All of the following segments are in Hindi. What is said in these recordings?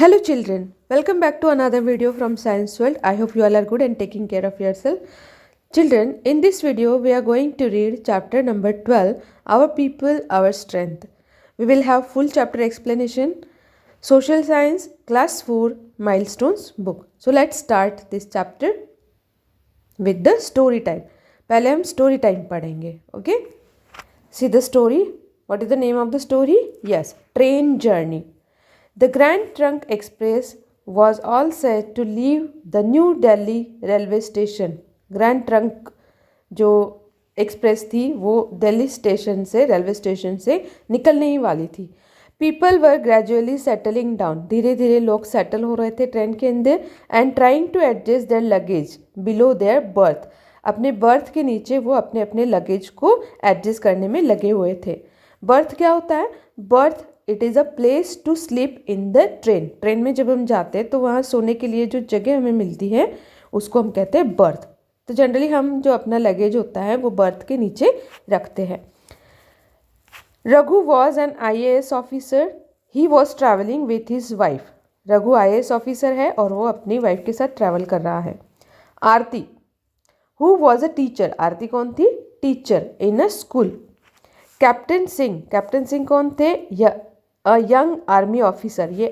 Hello children, welcome back to another video from Science World. I hope you all are good and taking care of yourself. Children, in this video we are going to read chapter number 12, Our People, Our Strength. We will have full chapter explanation, Social Science, Class 4, Milestones book. So let's start this chapter with the story time. पहले हम story time पढ़ेंगे, okay? See the story. What is the name of the story? Yes, Train Journey. The Grand Trunk Express was all set to leave the New Delhi railway station. Grand Trunk जो एक्सप्रेस थी वो दिल्ली स्टेशन से रेलवे स्टेशन से निकलने ही वाली थी. People were gradually settling down. धीरे धीरे लोग सेटल हो रहे थे ट्रेन के अंदर and trying to adjust their luggage below their berth. अपने बर्थ के नीचे वो अपने अपने लगेज को एडजस्ट करने में लगे हुए थे. बर्थ क्या होता है? Berth it is a place to sleep in the train. Train में जब हम जाते हैं तो वहाँ सोने के लिए जो जगह हमें मिलती है उसको हम कहते हैं बर्थ. तो जनरली हम जो अपना लगेज होता है वो बर्थ के नीचे रखते हैं. Raghu was an IAS officer. He was travelling with his wife. Raghu IAS officer है और वो अपनी वाइफ के साथ ट्रैवल कर रहा है. Aarti who was a teacher. Aarti कौन थी? Teacher in a school. Captain Singh. Captain Singh कौन थे? Young army officer. ये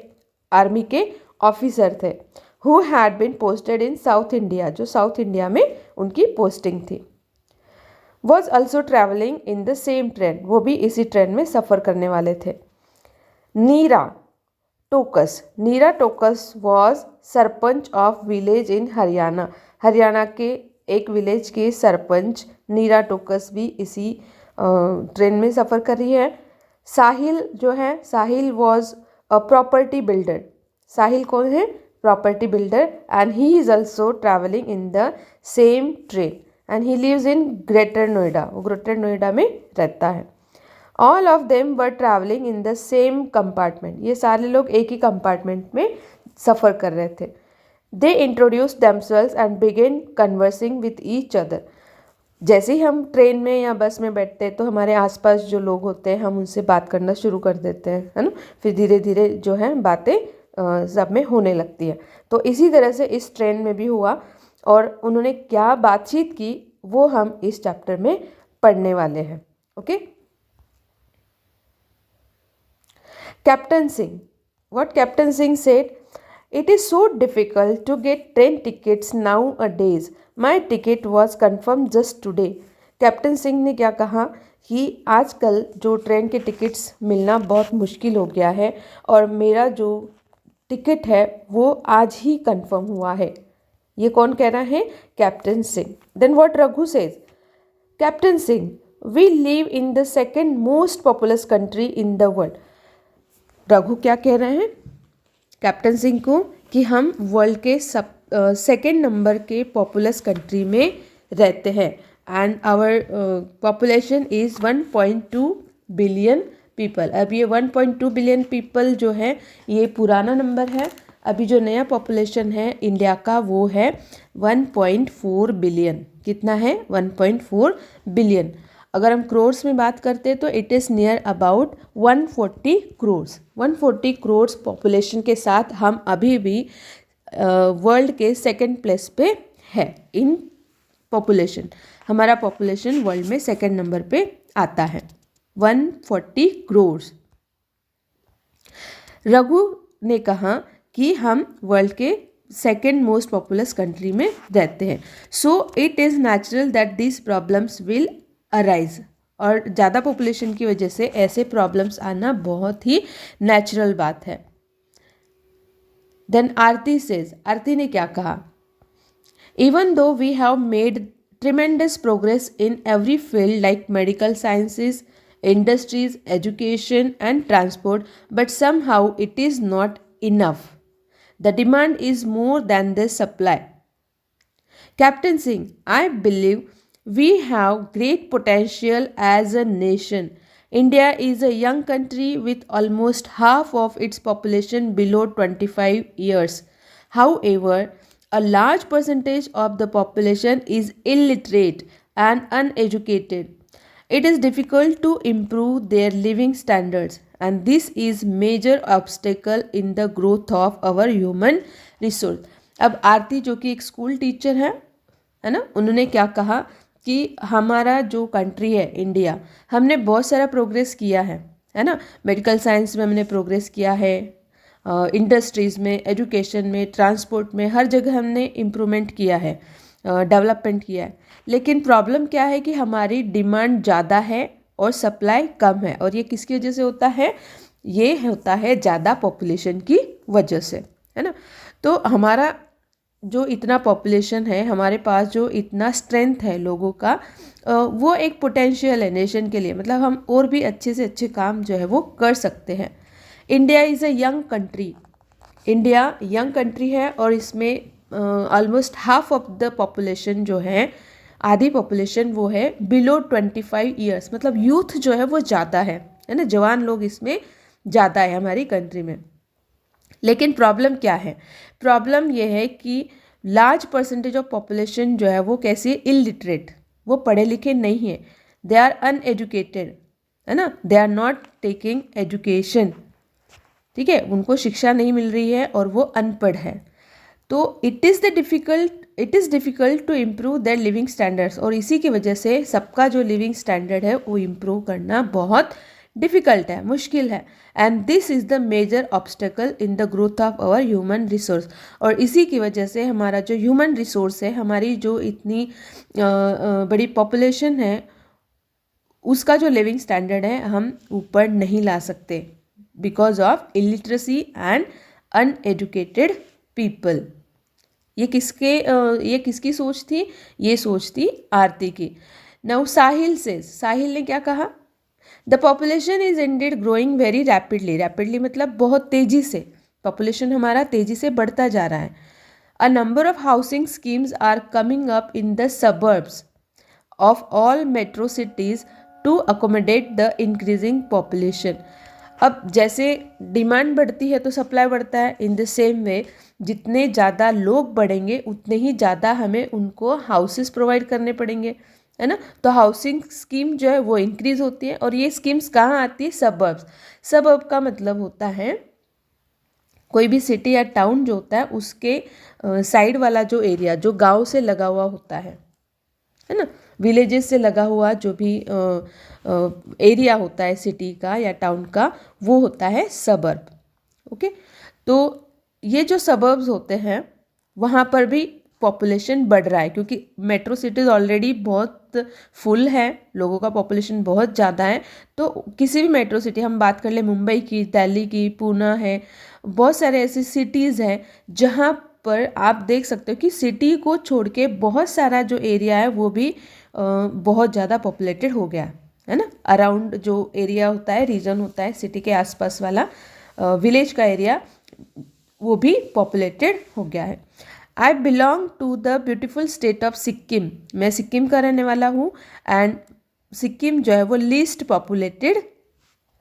आर्मी के ऑफिसर थे. Who had been posted in South India. जो साउथ इंडिया में उनकी पोस्टिंग थी. Was also travelling in the same train. वो भी इसी ट्रेन में सफ़र करने वाले थे. Neera Tokas. Neera Tokas was sarpanch of village in Haryana. Haryana के एक विलेज के सरपंच नीरा टोकस भी इसी ट्रेन में सफ़र कर रही है. साहिल जो है, Sahil was a property builder. Sahil कौन है? Property builder and he is also travelling in the same train and he lives in greater Noida. वो ग्रेटर नोएडा में रहता है. All of them were travelling in the same compartment. ये सारे लोग एक ही कंपार्टमेंट में सफ़र कर रहे थे. They introduce themselves and begin conversing with each other. जैसे ही हम ट्रेन में या बस में बैठते हैं तो हमारे आसपास जो लोग होते हैं हम उनसे बात करना शुरू कर देते हैं, है ना. फिर धीरे धीरे जो है बातें सब में होने लगती है. तो इसी तरह से इस ट्रेन में भी हुआ और उन्होंने क्या बातचीत की वो हम इस चैप्टर में पढ़ने वाले हैं. Okay. Captain Singh. What captain Singh said? It is so difficult to get train tickets nowadays. My ticket was confirmed just today. Captain Singh ने क्या कहा कि आजकल जो ट्रेन के टिकट्स मिलना बहुत मुश्किल हो गया है और मेरा जो टिकट है वो आज ही कंफर्म हुआ है. ये कौन कह रहा है? Captain Singh. Then what Raghu says? Captain Singh, we live in the second most populous country in the world. Raghu क्या कह रहे हैं कैप्टन सिंह को? कि हम वर्ल्ड के सेकेंड नंबर के पॉपुलस कंट्री में रहते हैं and our population is 1.2 billion people. अब ये 1.2 बिलियन पीपल जो है ये पुराना नंबर है. अभी जो नया पॉपुलेशन है इंडिया का वो है 1.4 बिलियन. कितना है? 1.4 बिलियन. अगर हम क्रोर्स में बात करते हैं तो it is near about 140 crores. 140 crores population के साथ हम अभी भी वर्ल्ड के सेकंड प्लेस पे है इन पॉपुलेशन. हमारा पॉपुलेशन वर्ल्ड में सेकंड नंबर पे आता है 140 क्रोर्स. रघु ने कहा कि हम वर्ल्ड के सेकेंड मोस्ट पॉपुलस कंट्री में रहते हैं. So it is natural that this problems will arise. और ज़्यादा पॉपुलेशन की वजह से ऐसे प्रॉब्लम्स आना बहुत ही नेचुरल बात है. देन आरती सेज. आरती ने क्या कहा? Even though we have made tremendous progress in every field like medical sciences, industries, education and transport, but somehow it is not enough. The demand is more than the supply. Captain Singh, I believe we have great potential as a nation. India is a young country with almost half of its population below 25 years. However, a large percentage of the population is illiterate and uneducated. It is difficult to improve their living standards and this is major obstacle in the growth of our human resource. अब आरती जो कि एक स्कूल टीचर है ना, उन्होंने क्या कहा कि हमारा जो कंट्री है इंडिया, हमने बहुत सारा प्रोग्रेस किया है ना। मेडिकल साइंस में हमने प्रोग्रेस किया है, इंडस्ट्रीज़ में, एजुकेशन में, ट्रांसपोर्ट में, हर जगह हमने इम्प्रूवमेंट किया है, डेवलपमेंट किया है। लेकिन प्रॉब्लम क्या है कि हमारी डिमांड ज़्यादा है और सप्लाई कम है। और ये किसकी वजह से होता है? ये होता है ज़्यादा पॉपुलेशन की वजह से, है ना। तो हमारा जो इतना पॉपुलेशन है, हमारे पास जो इतना स्ट्रेंथ है लोगों का, वो एक पोटेंशियल है नेशन के लिए। मतलब हम और भी अच्छे से अच्छे काम जो है वो कर सकते हैं। India is a young country. India young country है और इसमें almost half of the population जो है, आधी पॉपुलेशन वो है बिलो 25 ईयर्स। मतलब यूथ जो है वो ज़्यादा है ना, जवान लोग इसमें ज़्यादा है हमारी कंट्री में। लेकिन प्रॉब्लम क्या है? प्रॉब्लम ये है कि लार्ज परसेंटेज ऑफ पॉपुलेशन जो है वो कैसी है? इलिटरेट, वो पढ़े लिखे नहीं है, दे आर अनएजुकेटेड, है ना, they are not taking education. ठीक है, उनको शिक्षा नहीं मिल रही है और वो अनपढ़ है। तो it is difficult to improve their living standards. और इसी की वजह से सबका जो लिविंग स्टैंडर्ड है वो इम्प्रूव करना बहुत डिफ़िकल्ट है, मुश्किल है। And this is the major obstacle in the growth of our human resource. और इसी की वजह से हमारा जो ह्यूमन रिसोर्स है, हमारी जो इतनी बड़ी पॉपुलेशन है, उसका जो लिविंग स्टैंडर्ड है हम ऊपर नहीं ला सकते, because of illiteracy and uneducated people. ये किसकी सोच थी? ये सोच थी आरती की। नाउ साहिल ने क्या कहा? The population is Indeed growing very rapidly. Rapidly मतलब बहुत तेजी से, पॉपुलेशन हमारा तेजी से बढ़ता जा रहा है। A number of housing schemes are coming up in the suburbs of all metro cities to accommodate the increasing population. अब जैसे डिमांड बढ़ती है तो सप्लाई बढ़ता है। इन द सेम वे जितने ज़्यादा लोग बढ़ेंगे उतने ही ज़्यादा हमें उनको हाउसेस प्रोवाइड करने पड़ेंगे, है ना। तो हाउसिंग स्कीम जो है वो इंक्रीज होती है। और ये स्कीम्स कहाँ आती है? सबर्ब्स। सबर्ब का मतलब होता है कोई भी सिटी या टाउन जो होता है उसके साइड वाला जो एरिया, जो गांव से लगा हुआ होता है ना, विलेजेस से लगा हुआ जो भी एरिया होता है सिटी का या टाउन का, वो होता है सबर्ब। ओके, तो ये जो सबर्ब्स होते हैं वहाँ पर भी पॉपुलेशन बढ़ रहा है, क्योंकि मेट्रो सिटीज़ ऑलरेडी बहुत फुल है, लोगों का पॉपुलेशन बहुत ज़्यादा है। तो किसी भी मेट्रो सिटी, हम बात कर ले मुंबई की, दिल्ली की, पूना है, बहुत सारे ऐसी सिटीज़ हैं जहाँ पर आप देख सकते हो कि सिटी को छोड़ के बहुत सारा जो एरिया है वो भी बहुत ज़्यादा पॉपुलेटेड हो गया है ना। अराउंड जो एरिया होता है, रीजन होता है सिटी के आसपास वाला, विलेज का एरिया, वो भी पॉपुलेटेड हो गया है। I belong to the beautiful state of Sikkim. मैं सिक्किम का रहने वाला हूँ एंड सिक्किम जो है वो लीस्ट पॉपुलेटेड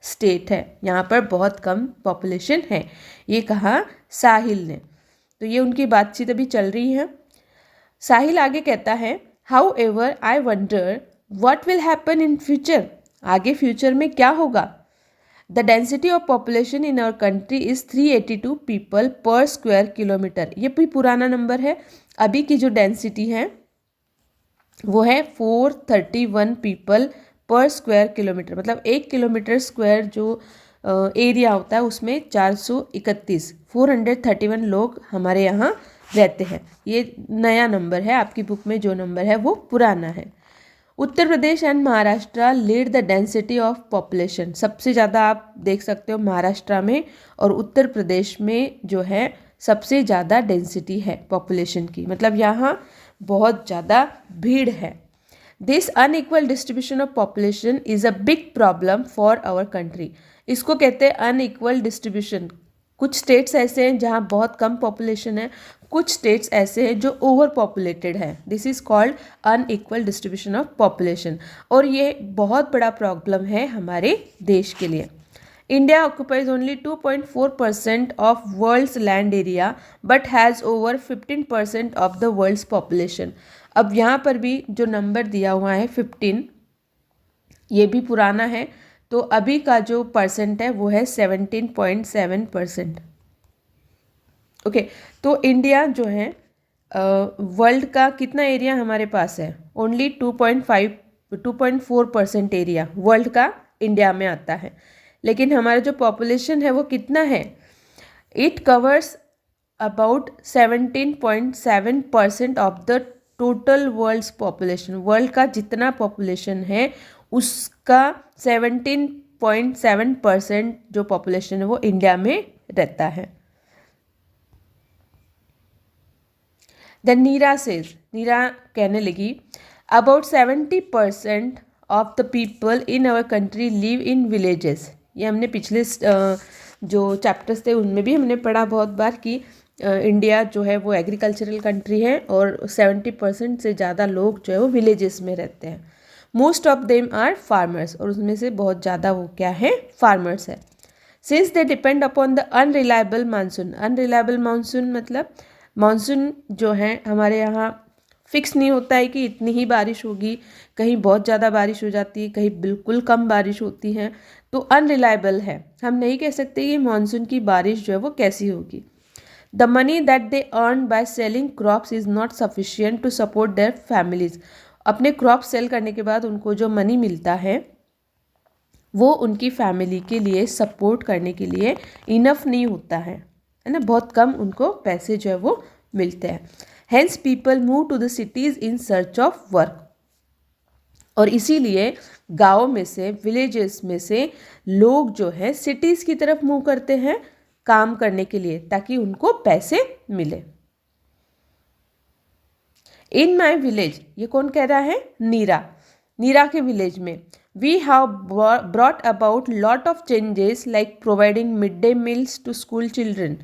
स्टेट है, यहाँ पर बहुत कम पॉपुलेशन है। ये कहा साहिल ने। तो ये उनकी बातचीत अभी चल रही है। साहिल आगे कहता है, however I wonder what will happen in future. आगे फ्यूचर में क्या होगा? The density of population in our country is 382 people per square kilometre. ये भी पुराना नंबर है। अभी की जो डेंसिटी है वो है 431 पीपल पर स्क्वायर किलोमीटर। मतलब 1 किलोमीटर स्क्वायर जो एरिया होता है उसमें 431 लोग हमारे यहाँ रहते हैं। ये नया नंबर है, आपकी बुक में जो नंबर है वो पुराना है। Uttar Pradesh and Maharashtra lead the density of population. सबसे ज़्यादा आप देख सकते हो महाराष्ट्र में और उत्तर प्रदेश में जो है सबसे ज़्यादा डेंसिटी है पॉपुलेशन की, मतलब यहाँ बहुत ज़्यादा भीड़ है। This unequal distribution of population is a big problem for our country. इसको कहते हैं अनइक्वल डिस्ट्रीब्यूशन। कुछ स्टेट्स ऐसे हैं जहाँ बहुत कम पॉपुलेशन है, कुछ स्टेट्स ऐसे हैं जो ओवर पॉपुलेटेड है। This is called unequal distribution of population, और ये बहुत बड़ा प्रॉब्लम है हमारे देश के लिए। India occupies only 2.4% of world's land area but has over 15% of the world's population. अब यहाँ पर भी जो नंबर दिया हुआ है 15, ये भी पुराना है। तो अभी का जो परसेंट है वो है 17.7%। ओके, तो इंडिया जो है वर्ल्ड का कितना एरिया हमारे पास है? ओनली 2.4% एरिया वर्ल्ड का इंडिया में आता है, लेकिन हमारा जो पॉपुलेशन है वो कितना है? It covers about 17.7% of the total world's population. World का जितना पॉपुलेशन है उसका 17.7% जो पॉपुलेशन है वो इंडिया में रहता है। देन नीरा कहने लगी about 70% of the people in our country live in villages. ये हमने पिछले जो चैप्टर्स थे उनमें भी हमने पढ़ा बहुत बार कि इंडिया जो है वो एग्रीकल्चरल कंट्री है और 70% से ज़्यादा लोग जो है वो विलेजेस में रहते हैं। Most of them are farmers, और उसमें से बहुत ज़्यादा वो क्या है? फार्मर्स है। Since they depend upon the unreliable monsoon. Unreliable monsoon मतलब मानसून जो है हमारे यहाँ फिक्स नहीं होता है कि इतनी ही बारिश होगी, कहीं बहुत ज़्यादा बारिश हो जाती है, कहीं बिल्कुल कम बारिश होती है, तो अनरिलायबल है। हम नहीं कह सकते कि मानसून की बारिश जो है वो कैसी होगी। The money that they earn by selling crops is not sufficient to support their families. अपने क्रॉप सेल करने के बाद उनको जो मनी मिलता है वो उनकी फैमिली के लिए सपोर्ट करने के लिए इनफ नहीं होता है ना, बहुत कम उनको पैसे जो है वो मिलते हैं। Hence people move to the cities in search of work. और इसीलिए गाँव में से, विलेजेस में से लोग जो है सिटीज़ की तरफ मूव करते हैं काम करने के लिए, ताकि उनको पैसे मिले। इन माई विलेज, ये कौन कह रहा है? नीरा के विलेज में we have brought about lot of changes like providing mid day meals to school children.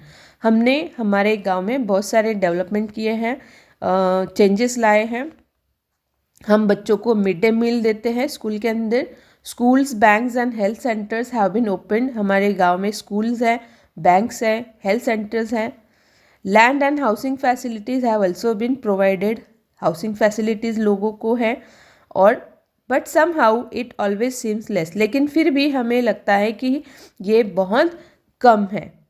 हमने हमारे गांव में बहुत सारे डेवलपमेंट किए हैं, चेंजेस लाए हैं। हम बच्चों को मिड डे मील देते हैं स्कूल के अंदर। Schools, banks and health centres have been open. हमारे गांव में स्कूल्स है, बैंक्स है, हेल्थ सेंटर्स हैं। Land and housing facilities have also been provided. Housing facilities लोगों को है, और but somehow it always seems less, लेकिन फिर भी हमें लगता है कि ये बहुत कम है।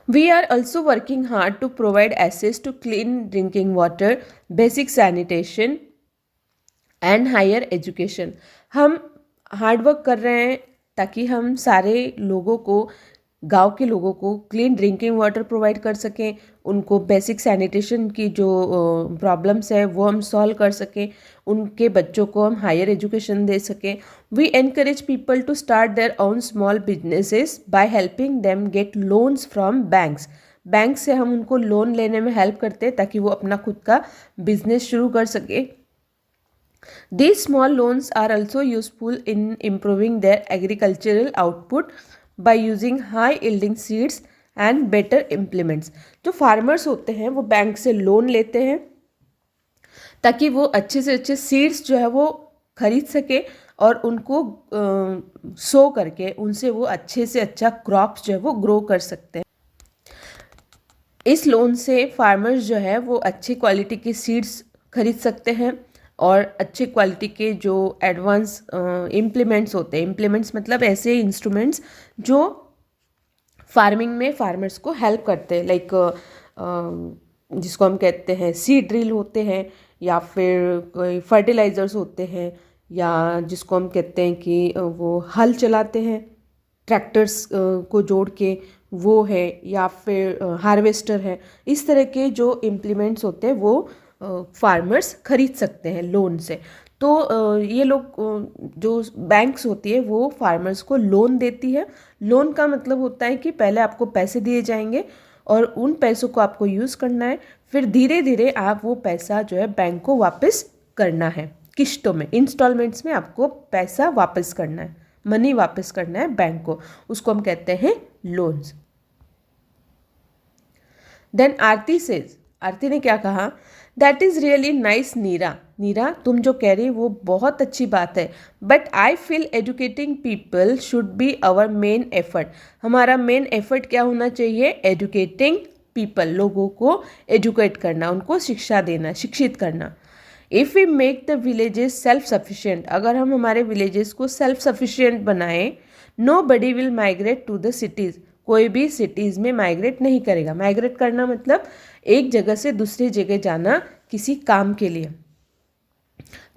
We are also working hard to provide access to clean drinking water, basic sanitation and higher education. हम हार्ड वर्क कर रहे हैं ताकि हम सारे लोगों को, गांव के लोगों को क्लीन ड्रिंकिंग वाटर प्रोवाइड कर सकें, उनको बेसिक सैनिटेशन की जो प्रॉब्लम्स है वो हम सॉल्व कर सकें, उनके बच्चों को हम हायर एजुकेशन दे सकें। We encourage people to start their own small businesses by helping them get loans from banks. Bank से हम उनको लोन लेने में हेल्प करते हैं ताकि वो अपना खुद का बिजनेस शुरू कर सके। These small loans are also useful in improving their agricultural output by using high yielding seeds and better implements. जो फार्मर्स होते हैं वो बैंक से लोन लेते हैं ताकि वो अच्छे से अच्छे सीड्स जो है वो खरीद सके और उनको सो करके उनसे वो अच्छे से अच्छा क्रॉप्स जो है वो ग्रो कर सकते हैं। इस लोन से फार्मर्स जो है वो अच्छी क्वालिटी की सीड्स खरीद सकते हैं और अच्छी क्वालिटी के जो एडवांस इम्प्लीमेंट्स होते हैं, इम्प्लीमेंट्स मतलब ऐसे इंस्ट्रूमेंट्स जो फार्मिंग में फार्मर्स को हेल्प करते हैं, लाइक जिसको हम कहते हैं सीड ड्रिल होते हैं, या फिर कोई फर्टिलाइज़र्स होते हैं, या जिसको हम कहते हैं कि वो हल चलाते हैं ट्रैक्टर्स को जोड़ के, वो है, या फिर हार्वेस्टर है। इस तरह के जो इम्प्लीमेंट्स होते हैं वो फार्मर्स खरीद सकते हैं लोन से। तो ये लोग जो बैंक्स होती है वो फार्मर्स को लोन देती है। लोन का मतलब होता है कि पहले आपको पैसे दिए जाएंगे और उन पैसों को आपको यूज़ करना है, फिर धीरे धीरे आप वो पैसा जो है बैंक को वापस करना है, किश्तों में, इंस्टॉलमेंट्स में आपको पैसा वापस करना है, मनी वापस करना है बैंक को, उसको हम कहते हैं लोन्स। देन आरती ने क्या कहा? That is really nice Neera, तुम जो कह रही वो बहुत अच्छी बात है, but I feel educating people should be our main effort. हमारा मेन एफर्ट क्या होना चाहिए? एजुकेटिंग पीपल, लोगों को एजुकेट करना, उनको शिक्षा देना, शिक्षित करना। If we make the villages self sufficient, अगर हम हमारे विलेजेस को सेल्फ सफिशिएंट बनाएं, nobody will migrate to the cities, कोई भी सिटीज़ में माइग्रेट नहीं करेगा। माइग्रेट करना मतलब एक जगह से दूसरी जगह जाना किसी काम के लिए।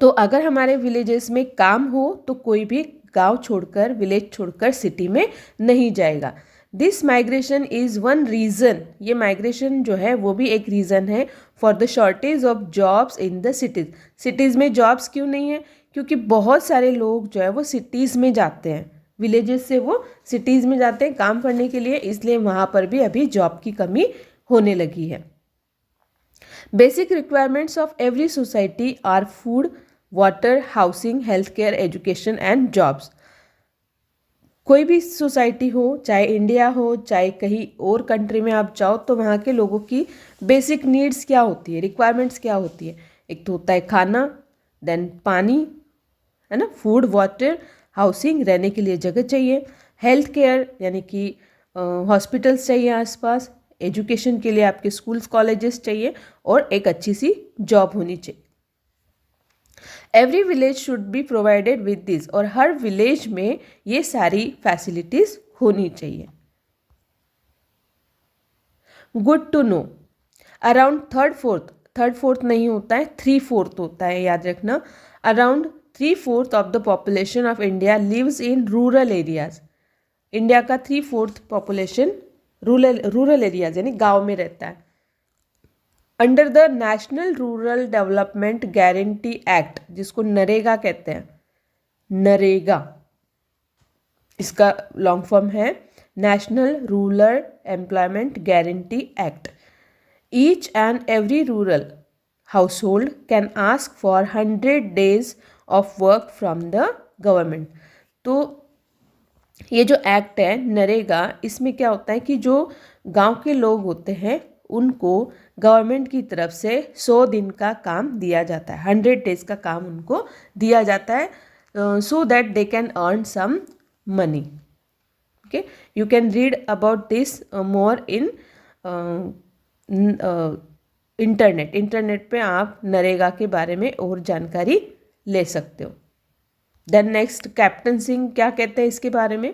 तो अगर हमारे विलेजेस में काम हो तो कोई भी गांव छोड़कर, विलेज छोड़कर सिटी में नहीं जाएगा। This migration is one reason, ये माइग्रेशन जो है वो भी एक रीज़न है for the shortage of jobs in the cities. Cities में जॉब्स क्यों नहीं है? क्योंकि बहुत सारे लोग जो है वो सिटीज़ में जाते हैं, विलेजेस से वो सिटीज़ में जाते हैं काम करने के लिए, इसलिए वहाँ पर भी अभी जॉब की कमी होने लगी है। Basic requirements of every society are food, water, housing, health care, education and jobs. कोई भी सोसाइटी हो, चाहे इंडिया हो, चाहे कहीं और कंट्री में आप जाओ, तो वहाँ के लोगों की बेसिक नीड्स क्या होती है, रिक्वायरमेंट्स क्या होती है? एक तो होता है खाना, देन पानी, है ना, फूड, वाटर, हाउसिंग, रहने के लिए जगह चाहिए, हेल्थ केयर यानी कि हॉस्पिटल्स चाहिए आसपास, एजुकेशन के लिए आपके स्कूल्स कॉलेजेस चाहिए, और एक अच्छी सी जॉब होनी चाहिए। Every village should be provided with this, और हर विलेज में ये सारी फैसिलिटीज होनी चाहिए। Good to know, around third fourth नहीं होता है, 3/4 होता है, याद रखना। Around 3/4 of the population of India lives in rural areas. India का 3/4 पॉपुलेशन रूरल एरियाज यानी गांव में रहता है। Under the national rural development guarantee act, जिसको नरेगा कहते हैं, नरेगा इसका लॉन्ग फॉर्म है national rural employment guarantee act, each and every rural household can ask for 100 days of work from the government. तो ये जो एक्ट है नरेगा, इसमें क्या होता है कि जो गांव के लोग होते हैं उनको गवर्नमेंट की तरफ से 100 दिन का काम दिया जाता है, 100 days का काम उनको दिया जाता है, so that they can earn some money. Okay, you can read about this more in internet पे आप नरेगा के बारे में और जानकारी ले सकते हो। देन नेक्स्ट, कैप्टन सिंह क्या कहते हैं इसके बारे में?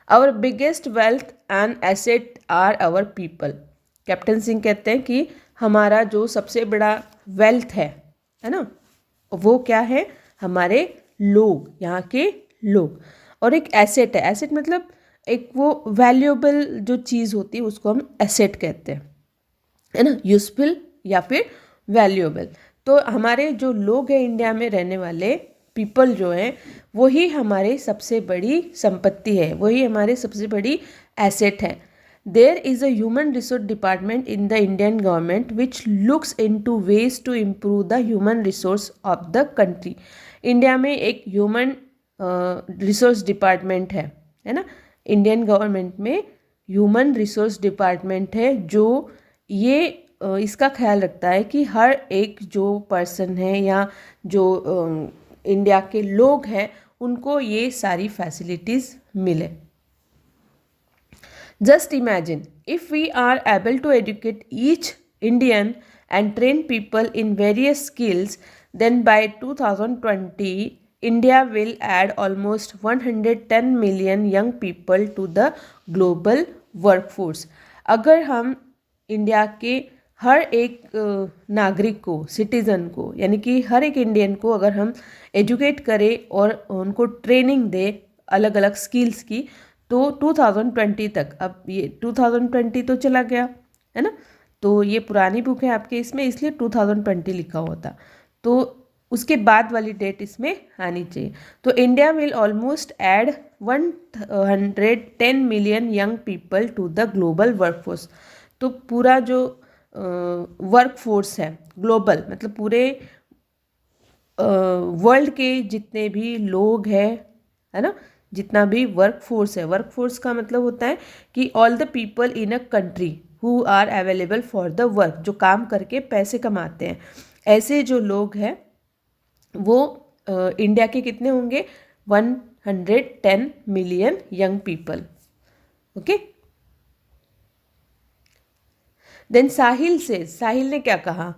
Our biggest wealth and asset are our people. Captain Singh कहते हैं कि हमारा जो सबसे बड़ा वेल्थ है ना, वो क्या है? हमारे लोग, यहाँ के लोग। और एक एसेट है, एसेट मतलब एक वो वैल्यूएबल जो चीज़ होती है उसको हम एसेट कहते हैं, है ना, यूजफुल या फिर वैल्यूएबल। तो हमारे जो लोग हैं इंडिया में रहने वाले पीपल जो हैं, वही हमारे सबसे बड़ी संपत्ति है, वही हमारे सबसे बड़ी एसेट है। There is a human resource department in the Indian government which looks into ways to improve the human resource of the country. India में एक ह्यूमन रिसोर्स डिपार्टमेंट है ना, इंडियन गवर्नमेंट में ह्यूमन रिसोर्स डिपार्टमेंट है जो ये इसका ख्याल रखता है कि हर एक जो पर्सन है या जो इंडिया के लोग हैं उनको ये सारी फैसिलिटीज़ मिले। Just imagine if we are able to educate each Indian and train people in various skills, then by 2020 India will add almost 110 million young people to the global workforce। अगर हम इंडिया के हर एक नागरिक को, सिटीज़न को, यानी कि हर एक इंडियन को अगर हम एजुकेट करें और उनको ट्रेनिंग दें अलग अलग स्किल्स की, तो 2020 तक, अब ये 2020 तो चला गया है ना, तो ये पुरानी बुक है आपके इसमें, इसलिए 2020 लिखा हुआ था, तो उसके बाद वाली डेट इसमें आनी चाहिए। तो India will almost add 110 million young people to the global workforce. तो पूरा जो वर्कफोर्स है ग्लोबल, मतलब पूरे वर्ल्ड के जितने भी लोग हैं, है ना, जितना भी वर्कफोर्स है, वर्कफोर्स का मतलब होता है कि all the people in a country who are available for the work, जो काम करके पैसे कमाते हैं, ऐसे जो लोग हैं वो इंडिया के कितने होंगे? 110 million young people. Okay, then Sahil ने क्या कहा?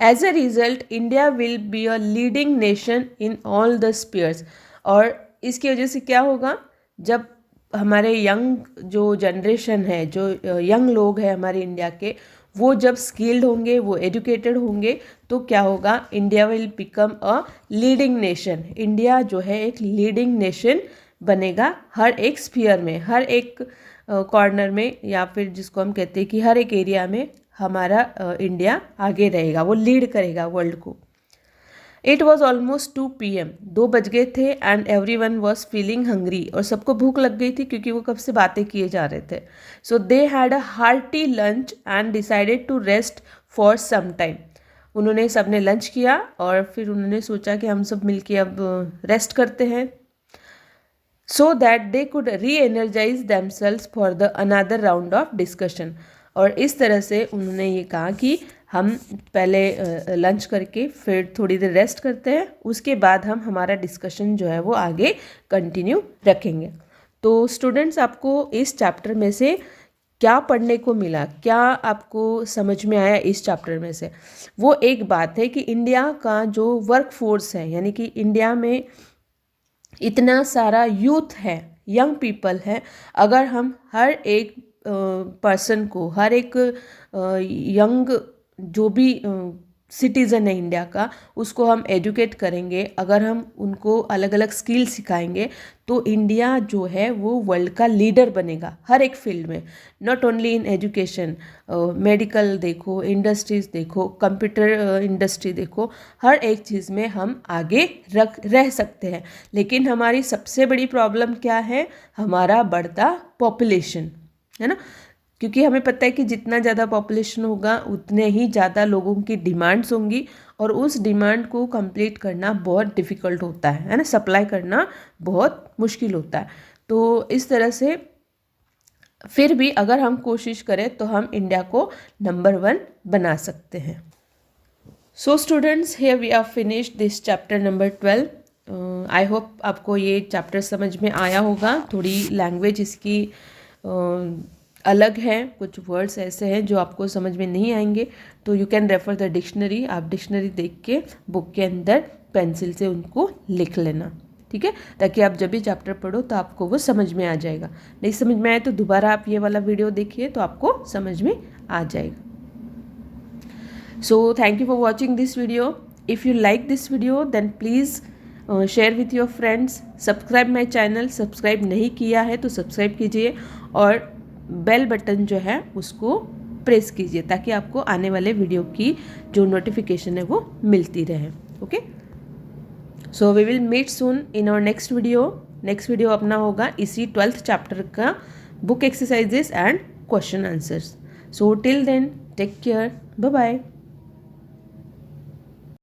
As a result India will be a leading nation in all the spheres. और इसकी वजह से क्या होगा, जब हमारे यंग जो जनरेशन है, जो यंग लोग हैं हमारे इंडिया के, वो जब स्किल्ड होंगे, वो एजुकेटेड होंगे, तो क्या होगा, India will become a leading nation. India जो है एक लीडिंग नेशन बनेगा हर एक स्फीयर में, हर एक कॉर्नर में, या फिर जिसको हम कहते हैं कि हर एक एरिया में हमारा इंडिया आगे रहेगा, वो लीड करेगा वर्ल्ड को। इट वॉज ऑलमोस्ट 2 PM, 2 बज गए थे, and every one was feeling hungry, और सबको भूख लग गई थी क्योंकि वो कब से बातें किए जा रहे थे। So they had a hearty lunch and decided to rest for some time. उन्होंने सबने लंच किया और फिर उन्होंने सोचा कि हम सब मिलके अब रेस्ट करते हैं, so that they could re energise themselves for the another round of discussion. और इस तरह से उन्होंने ये कहा कि हम पहले लंच करके फिर थोड़ी देर रेस्ट करते हैं, उसके बाद हम हमारा डिस्कशन जो है वो आगे कंटिन्यू रखेंगे। तो स्टूडेंट्स, आपको इस चैप्टर में से क्या पढ़ने को मिला, क्या आपको समझ में आया इस चैप्टर में से? वो एक बात है कि इंडिया का जो वर्क फोर्स है, यानी कि इंडिया में इतना सारा यूथ है, यंग पीपल है, अगर हम हर एक पर्सन को, हर एक यंग जो भी सिटीज़न है इंडिया का, उसको हम एजुकेट करेंगे, अगर हम उनको अलग अलग स्किल सिखाएंगे, तो इंडिया जो है वो वर्ल्ड का लीडर बनेगा हर एक फील्ड में। Not only in education, medical देखो, इंडस्ट्रीज़ देखो, कंप्यूटर इंडस्ट्री देखो, हर एक चीज़ में हम आगे रह सकते हैं। लेकिन हमारी सबसे बड़ी प्रॉब्लम क्या है? हमारा बढ़ता पॉपुलेशन, है ना। क्योंकि हमें पता है कि जितना ज़्यादा पॉपुलेशन होगा उतने ही ज़्यादा लोगों की डिमांड्स होंगी, और उस डिमांड को कंप्लीट करना बहुत डिफ़िकल्ट होता है ना, सप्लाई करना बहुत मुश्किल होता है। तो इस तरह से फिर भी अगर हम कोशिश करें तो हम इंडिया को नंबर 1 बना सकते हैं। So students, here we are finished this chapter number 12। I hope आपको ये चैप्टर समझ में आया होगा। थोड़ी लैंग्वेज इसकी अलग है, कुछ वर्ड्स ऐसे हैं जो आपको समझ में नहीं आएंगे, तो you can refer the dictionary. आप डिक्शनरी देख के बुक के अंदर पेंसिल से उनको लिख लेना, ठीक है, ताकि आप जब भी चैप्टर पढ़ो तो आपको वो समझ में आ जाएगा। नहीं समझ में आए तो दोबारा आप ये वाला वीडियो देखिए तो आपको समझ में आ जाएगा। So thank you for watching this video. If you like this video then please share with your friends. Subscribe my channel, subscribe नहीं किया है तो सब्सक्राइब कीजिए, और बेल बटन जो है उसको प्रेस कीजिए, ताकि आपको आने वाले वीडियो की जो नोटिफिकेशन है वो मिलती रहे। Okay, so we will meet soon in our next video. Next video अपना होगा इसी 12th चैप्टर का book exercises and question answers. So till then take care, bye bye.